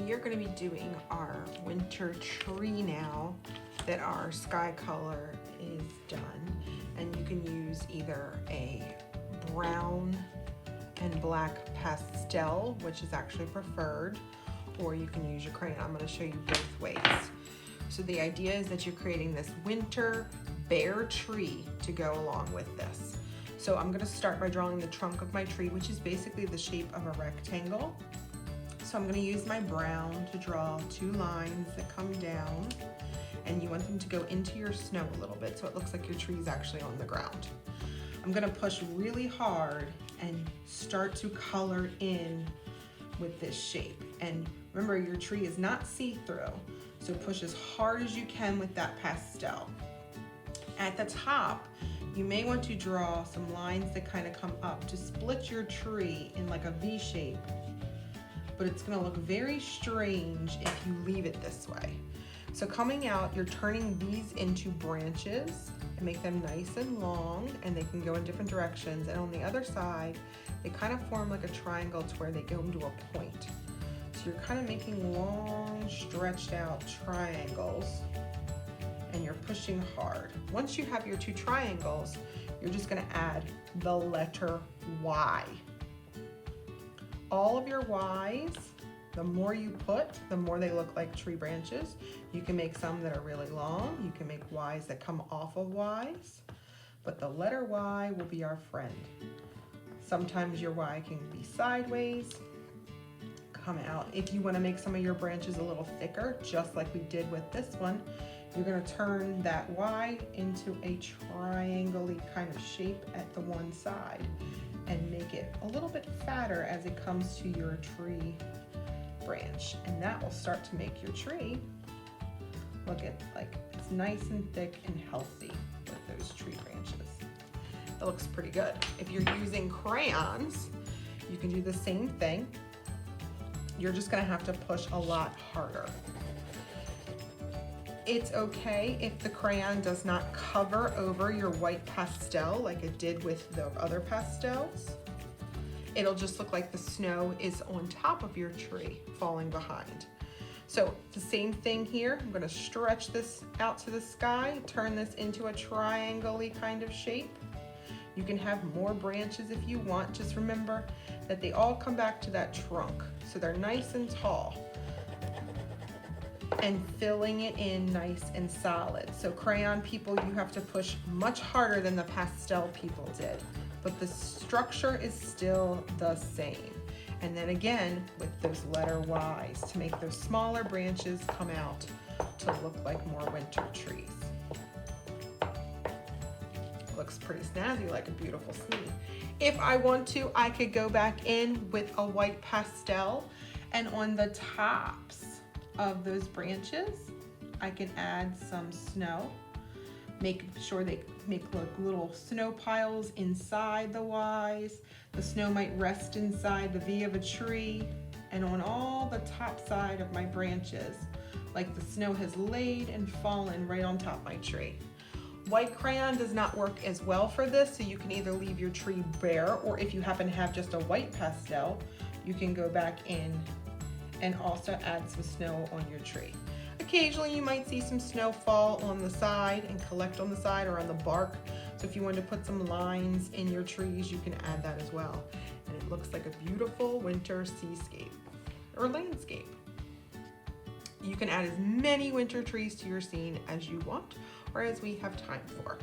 we are going to be doing our winter tree now that our sky color is done. And you can use either a brown and black pastel, which is actually preferred, or you can use your crayon. I'm going to show you both ways. So the idea is that you're creating this winter bare tree to go along with this. So I'm going to start by drawing the trunk of my tree, which is basically the shape of a rectangle. So I'm going to use my brown to draw 2 lines that come down, and you want them to go into your snow a little bit so it looks like your tree is actually on the ground. I'm going to push really hard and start to color in with this shape. And remember, your tree is not see-through, so push as hard as you can with that pastel. At the top, you may want to draw some lines that kind of come up to split your tree in like a V shape, but it's going to look very strange if you leave it this way. So coming out, you're turning these into branches and make them nice and long, and they can go in different directions. And on the other side, they kind of form like a triangle to where they go into a point. So you're kind of making long, stretched out triangles, and you're pushing hard. Once you have your 2 triangles, you're just going to add the letter Y. All of your Y's, the more you put, the more they look like tree branches. You can make some that are really long. You can make Y's that come off of Y's, but the letter Y will be our friend. Sometimes your Y can be sideways, come out. If you want to make some of your branches a little thicker, just like we did with this one, you're going to turn that Y into a triangle-y kind of shape at the one side and make it a little bit fatter as it comes to your tree branch. And that will start to make your tree look like it's nice and thick and healthy with those tree branches. That looks pretty good. If you're using crayons, you can do the same thing. You're just going to have to push a lot harder. It's okay if the crayon does not cover over your white pastel like it did with the other pastels. It'll just look like the snow is on top of your tree falling behind. So the same thing here. I'm going to stretch this out to the sky, turn this into a triangle-y kind of shape. You can have more branches if you want. Just remember that they all come back to that trunk, so they're nice and tall. And filling it in nice and solid. So crayon people, you have to push much harder than the pastel people did, but the structure is still the same. And then again, with those letter Y's to make those smaller branches come out to look like more winter trees. Looks pretty snazzy, like a beautiful scene. If I want to, I could go back in with a white pastel, and on the tops of those branches, I can add some snow. Make sure they make like little snow piles inside the Y's. The snow might rest inside the V of a tree, and on all the top side of my branches, like the snow has laid and fallen right on top of my tree. White crayon does not work as well for this, so you can either leave your tree bare, or if you happen to have just a white pastel, you can go back in and also add some snow on your tree. Occasionally you might see some snow fall on the side and collect on the side or on the bark. So if you want to put some lines in your trees, you can add that as well. And it looks like a beautiful winter seascape or landscape. You can add as many winter trees to your scene as you want or as we have time for.